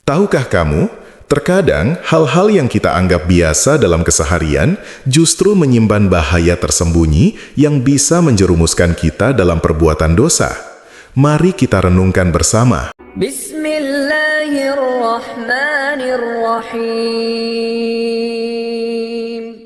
Tahukah kamu, terkadang hal-hal yang kita anggap biasa dalam keseharian justru menyimpan bahaya tersembunyi yang bisa menjerumuskan kita dalam perbuatan dosa. Mari kita renungkan bersama. Bismillahirrahmanirrahim.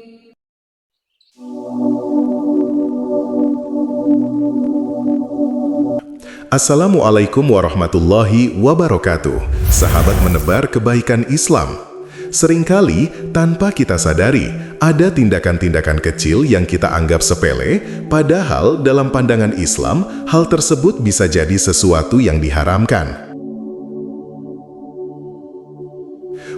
Assalamualaikum warahmatullahi wabarakatuh. Sahabat menebar kebaikan Islam. Seringkali tanpa kita sadari, ada tindakan-tindakan kecil yang kita anggap sepele, padahal dalam pandangan Islam, hal tersebut bisa jadi sesuatu yang diharamkan.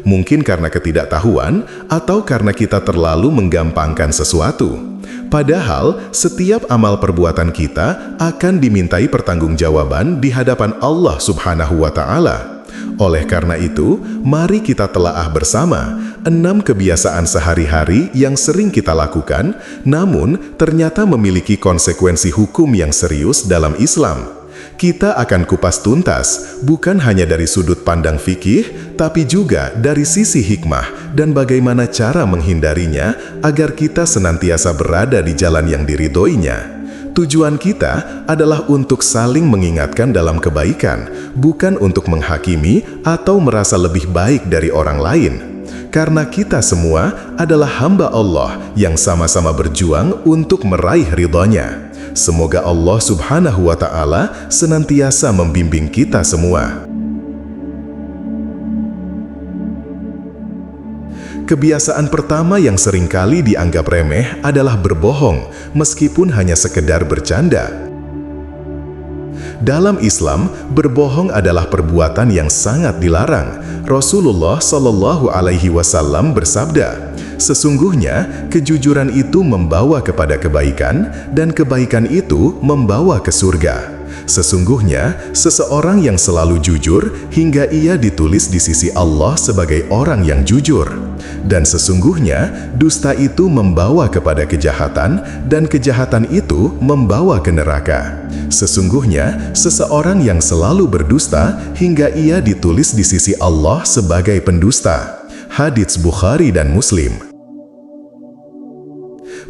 Mungkin karena ketidaktahuan atau karena kita terlalu menggampangkan sesuatu. Padahal, setiap amal perbuatan kita akan dimintai pertanggungjawaban di hadapan Allah Subhanahu wa Ta'ala. Oleh karena itu, mari kita telaah bersama 6 kebiasaan sehari-hari yang sering kita lakukan, namun ternyata memiliki konsekuensi hukum yang serius dalam Islam. Kita akan kupas tuntas, bukan hanya dari sudut pandang fikih, tapi juga dari sisi hikmah dan bagaimana cara menghindarinya agar kita senantiasa berada di jalan yang diridhoinya. Tujuan kita adalah untuk saling mengingatkan dalam kebaikan, bukan untuk menghakimi atau merasa lebih baik dari orang lain. Karena kita semua adalah hamba Allah yang sama-sama berjuang untuk meraih ridhonya. Semoga Allah Subhanahu wa Ta'ala senantiasa membimbing kita semua. Kebiasaan pertama yang seringkali dianggap remeh adalah berbohong, meskipun hanya sekedar bercanda. Dalam Islam, berbohong adalah perbuatan yang sangat dilarang. Rasulullah Shallallahu Alaihi Wasallam bersabda, "Sesungguhnya kejujuran itu membawa kepada kebaikan, dan kebaikan itu membawa ke surga. Sesungguhnya seseorang yang selalu jujur hingga ia ditulis di sisi Allah sebagai orang yang jujur. Dan sesungguhnya dusta itu membawa kepada kejahatan, dan kejahatan itu membawa ke neraka. Sesungguhnya seseorang yang selalu berdusta hingga ia ditulis di sisi Allah sebagai pendusta." Hadits Bukhari dan Muslim.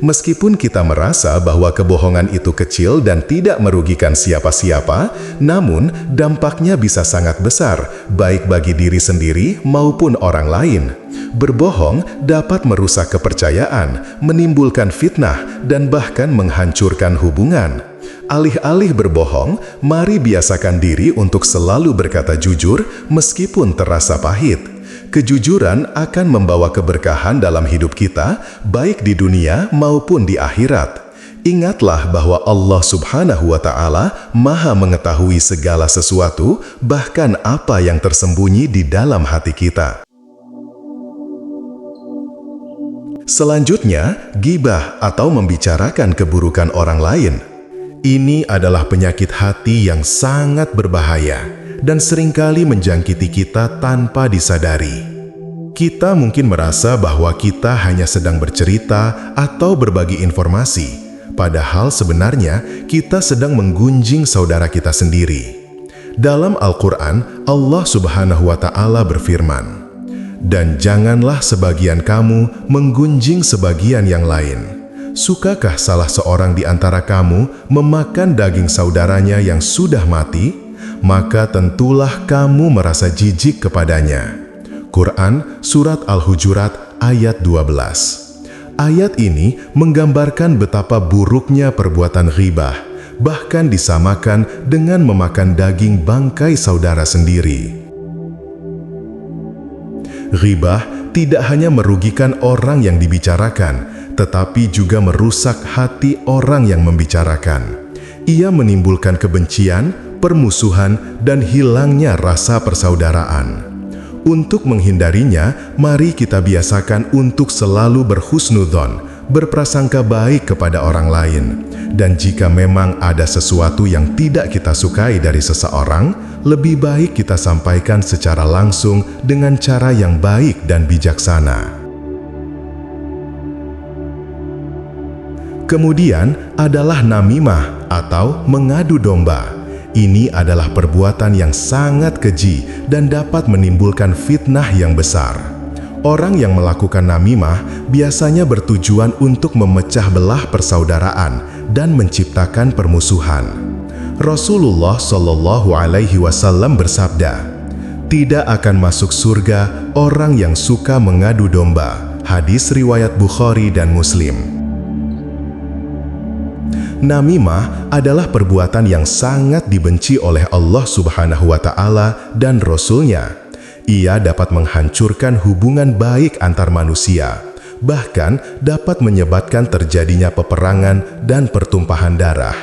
Meskipun kita merasa bahwa kebohongan itu kecil dan tidak merugikan siapa-siapa, namun dampaknya bisa sangat besar, baik bagi diri sendiri maupun orang lain. Berbohong dapat merusak kepercayaan, menimbulkan fitnah, dan bahkan menghancurkan hubungan. Alih-alih berbohong, mari biasakan diri untuk selalu berkata jujur meskipun terasa pahit. Kejujuran akan membawa keberkahan dalam hidup kita, baik di dunia maupun di akhirat. Ingatlah bahwa Allah Subhanahu wa Ta'ala Maha mengetahui segala sesuatu, bahkan apa yang tersembunyi di dalam hati kita. Selanjutnya, ghibah atau membicarakan keburukan orang lain. Ini adalah penyakit hati yang sangat berbahaya dan seringkali menjangkiti kita tanpa disadari. Kita mungkin merasa bahwa kita hanya sedang bercerita atau berbagi informasi, padahal sebenarnya kita sedang menggunjing saudara kita sendiri. Dalam Al-Quran, Allah Subhanahu wa Ta'ala berfirman, "Dan janganlah sebagian kamu menggunjing sebagian yang lain. Sukakah salah seorang di antara kamu memakan daging saudaranya yang sudah mati? Maka tentulah kamu merasa jijik kepadanya." Quran Surat Al-Hujurat ayat 12. Ayat ini menggambarkan betapa buruknya perbuatan ghibah, bahkan disamakan dengan memakan daging bangkai saudara sendiri. Ghibah tidak hanya merugikan orang yang dibicarakan, tetapi juga merusak hati orang yang membicarakan. Ia menimbulkan kebencian, permusuhan, dan hilangnya rasa persaudaraan. Untuk menghindarinya, mari kita biasakan untuk selalu berhusnudzon, berprasangka baik kepada orang lain. Dan jika memang ada sesuatu yang tidak kita sukai dari seseorang, lebih baik kita sampaikan secara langsung dengan cara yang baik dan bijaksana. Kemudian adalah namimah atau mengadu domba. Ini adalah perbuatan yang sangat keji dan dapat menimbulkan fitnah yang besar. Orang yang melakukan namimah biasanya bertujuan untuk memecah belah persaudaraan dan menciptakan permusuhan. Rasulullah Shallallahu Alaihi Wasallam bersabda, "Tidak akan masuk surga orang yang suka mengadu domba." Hadis riwayat Bukhari dan Muslim. Namimah adalah perbuatan yang sangat dibenci oleh Allah Subhanahu wa Ta'ala dan Rasul-Nya. Ia dapat menghancurkan hubungan baik antar manusia, bahkan dapat menyebabkan terjadinya peperangan dan pertumpahan darah.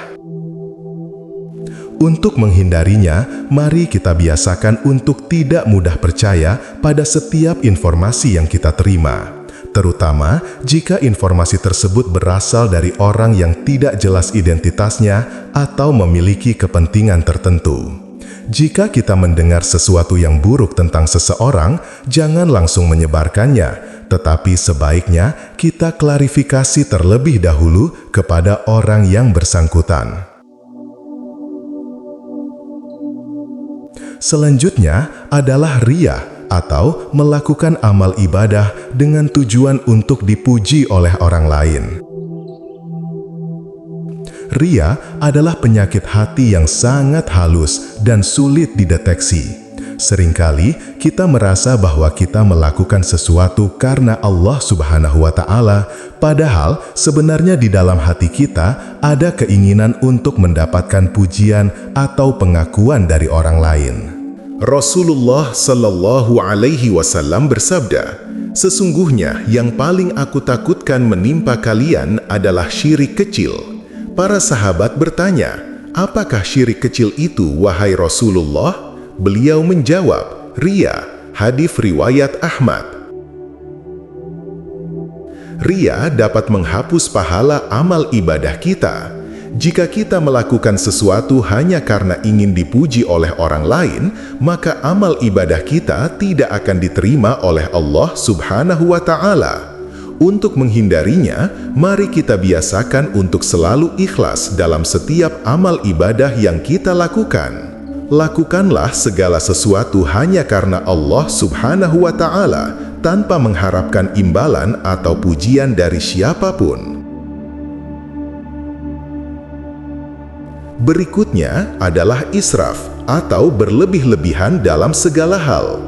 Untuk menghindarinya, mari kita biasakan untuk tidak mudah percaya pada setiap informasi yang kita terima, terutama jika informasi tersebut berasal dari orang yang tidak jelas identitasnya atau memiliki kepentingan tertentu. Jika kita mendengar sesuatu yang buruk tentang seseorang, jangan langsung menyebarkannya, tetapi sebaiknya kita klarifikasi terlebih dahulu kepada orang yang bersangkutan. Selanjutnya adalah riya atau melakukan amal ibadah dengan tujuan untuk dipuji oleh orang lain. Riya adalah penyakit hati yang sangat halus dan sulit dideteksi. Seringkali kita merasa bahwa kita melakukan sesuatu karena Allah Subhanahu wa Ta'ala, padahal sebenarnya di dalam hati kita ada keinginan untuk mendapatkan pujian atau pengakuan dari orang lain. Rasulullah Shallallahu Alaihi Wasallam bersabda, "Sesungguhnya yang paling aku takutkan menimpa kalian adalah syirik kecil." Para sahabat bertanya, "Apakah syirik kecil itu, wahai Rasulullah?" Beliau menjawab, "Riya." Hadis riwayat Ahmad. Riya dapat menghapus pahala amal ibadah kita. Jika kita melakukan sesuatu hanya karena ingin dipuji oleh orang lain, maka amal ibadah kita tidak akan diterima oleh Allah Subhanahu wa Ta'ala. Untuk menghindarinya, mari kita biasakan untuk selalu ikhlas dalam setiap amal ibadah yang kita lakukan. Lakukanlah segala sesuatu hanya karena Allah Subhanahu wa Ta'ala, tanpa mengharapkan imbalan atau pujian dari siapapun. Berikutnya adalah israf atau berlebih-lebihan dalam segala hal.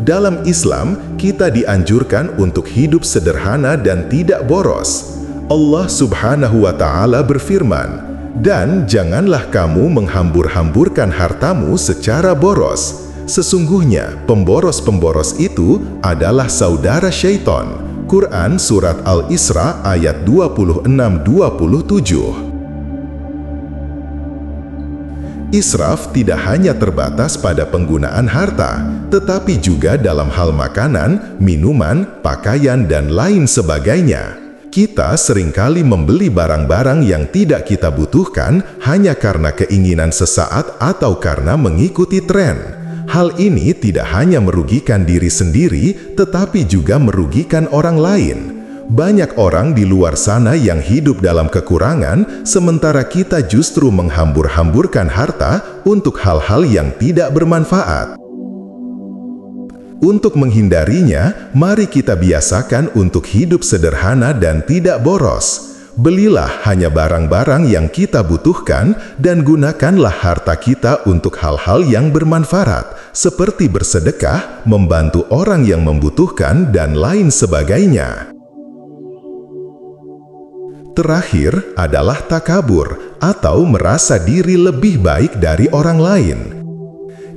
Dalam Islam, kita dianjurkan untuk hidup sederhana dan tidak boros. Allah Subhanahu wa Ta'ala berfirman, "Dan janganlah kamu menghambur-hamburkan hartamu secara boros. Sesungguhnya pemboros-pemboros itu adalah saudara syaitan." Quran Surat Al-Isra ayat 26-27. Israf tidak hanya terbatas pada penggunaan harta, tetapi juga dalam hal makanan, minuman, pakaian, dan lain sebagainya. Kita seringkali membeli barang-barang yang tidak kita butuhkan hanya karena keinginan sesaat atau karena mengikuti tren. Hal ini tidak hanya merugikan diri sendiri, tetapi juga merugikan orang lain. Banyak orang di luar sana yang hidup dalam kekurangan, sementara kita justru menghambur-hamburkan harta untuk hal-hal yang tidak bermanfaat. Untuk menghindarinya, mari kita biasakan untuk hidup sederhana dan tidak boros. Belilah hanya barang-barang yang kita butuhkan dan gunakanlah harta kita untuk hal-hal yang bermanfaat, seperti bersedekah, membantu orang yang membutuhkan, dan lain sebagainya. Terakhir adalah takabur atau merasa diri lebih baik dari orang lain.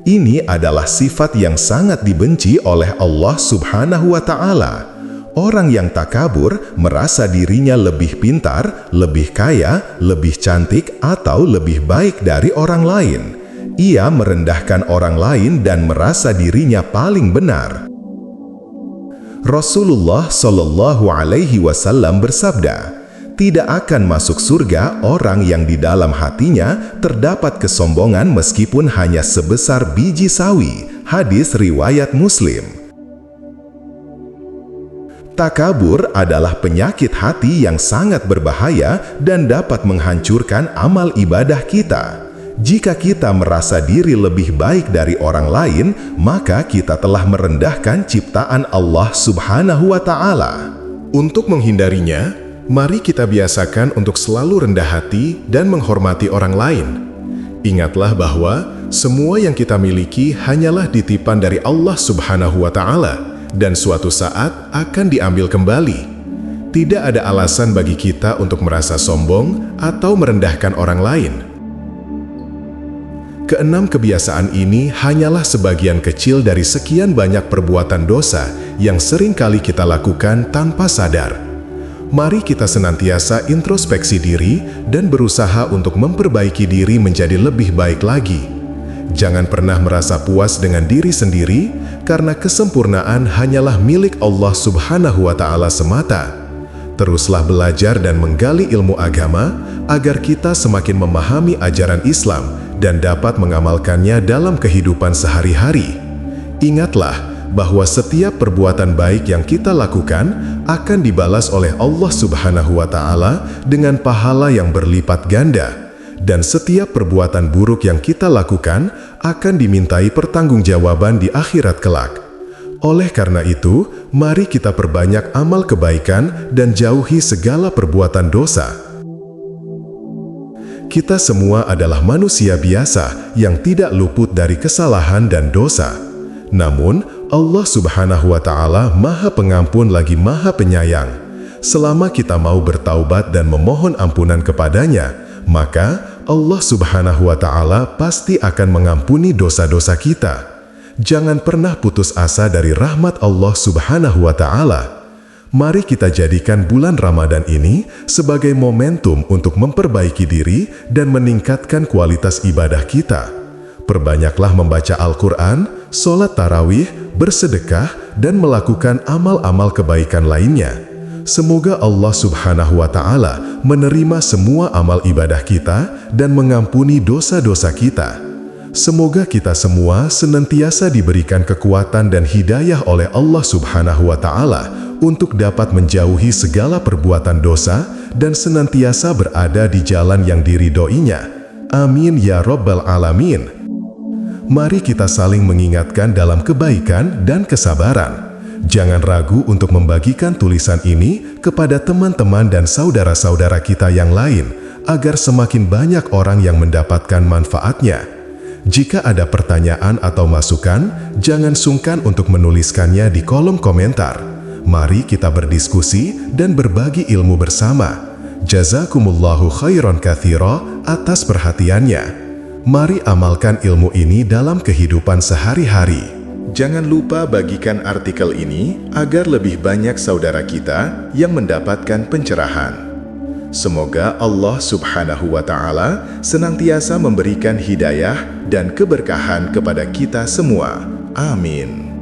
Ini adalah sifat yang sangat dibenci oleh Allah Subhanahu wa Ta'ala. Orang yang takabur merasa dirinya lebih pintar, lebih kaya, lebih cantik, atau lebih baik dari orang lain. Ia merendahkan orang lain dan merasa dirinya paling benar. Rasulullah Shallallahu Alaihi Wasallam bersabda, "Tidak akan masuk surga orang yang di dalam hatinya terdapat kesombongan meskipun hanya sebesar biji sawi." Hadis riwayat Muslim. Takabur adalah penyakit hati yang sangat berbahaya dan dapat menghancurkan amal ibadah kita. Jika kita merasa diri lebih baik dari orang lain, maka kita telah merendahkan ciptaan Allah Subhanahu wa Ta'ala. Untuk menghindarinya, mari kita biasakan untuk selalu rendah hati dan menghormati orang lain. Ingatlah bahwa semua yang kita miliki hanyalah titipan dari Allah Subhanahu wa Ta'ala, dan suatu saat akan diambil kembali. Tidak ada alasan bagi kita untuk merasa sombong atau merendahkan orang lain. Keenam kebiasaan ini hanyalah sebagian kecil dari sekian banyak perbuatan dosa yang sering kali kita lakukan tanpa sadar. Mari kita senantiasa introspeksi diri dan berusaha untuk memperbaiki diri menjadi lebih baik lagi. Jangan pernah merasa puas dengan diri sendiri, karena kesempurnaan hanyalah milik Allah Subhanahu wa Ta'ala semata. Teruslah belajar dan menggali ilmu agama, agar kita semakin memahami ajaran Islam dan dapat mengamalkannya dalam kehidupan sehari-hari. Ingatlah bahwa setiap perbuatan baik yang kita lakukan akan dibalas oleh Allah Subhanahu wa Ta'ala dengan pahala yang berlipat ganda. Dan setiap perbuatan buruk yang kita lakukan akan dimintai pertanggungjawaban di akhirat kelak. Oleh karena itu, mari kita perbanyak amal kebaikan dan jauhi segala perbuatan dosa. Kita semua adalah manusia biasa yang tidak luput dari kesalahan dan dosa. Namun, Allah Subhanahu wa Ta'ala Maha Pengampun lagi Maha Penyayang. Selama kita mau bertaubat dan memohon ampunan kepadanya, maka Allah Subhanahu wa Ta'ala pasti akan mengampuni dosa-dosa kita. Jangan pernah putus asa dari rahmat Allah Subhanahu wa Ta'ala. Mari kita jadikan bulan Ramadan ini sebagai momentum untuk memperbaiki diri dan meningkatkan kualitas ibadah kita. Perbanyaklah membaca Al-Quran, sholat tarawih, bersedekah, dan melakukan amal-amal kebaikan lainnya. Semoga Allah Subhanahu wa Ta'ala menerima semua amal ibadah kita dan mengampuni dosa-dosa kita. Semoga kita semua senantiasa diberikan kekuatan dan hidayah oleh Allah Subhanahu wa Ta'ala untuk dapat menjauhi segala perbuatan dosa dan senantiasa berada di jalan yang diridhoinya. Amin ya Rabbal Alamin. Mari kita saling mengingatkan dalam kebaikan dan kesabaran. Jangan ragu untuk membagikan tulisan ini kepada teman-teman dan saudara-saudara kita yang lain, agar semakin banyak orang yang mendapatkan manfaatnya. Jika ada pertanyaan atau masukan, jangan sungkan untuk menuliskannya di kolom komentar. Mari kita berdiskusi dan berbagi ilmu bersama. Jazakumullahu khairan katsira atas perhatiannya. Mari amalkan ilmu ini dalam kehidupan sehari-hari. Jangan lupa bagikan artikel ini agar lebih banyak saudara kita yang mendapatkan pencerahan. Semoga Allah Subhanahu wa Ta'ala senantiasa memberikan hidayah dan keberkahan kepada kita semua. Amin.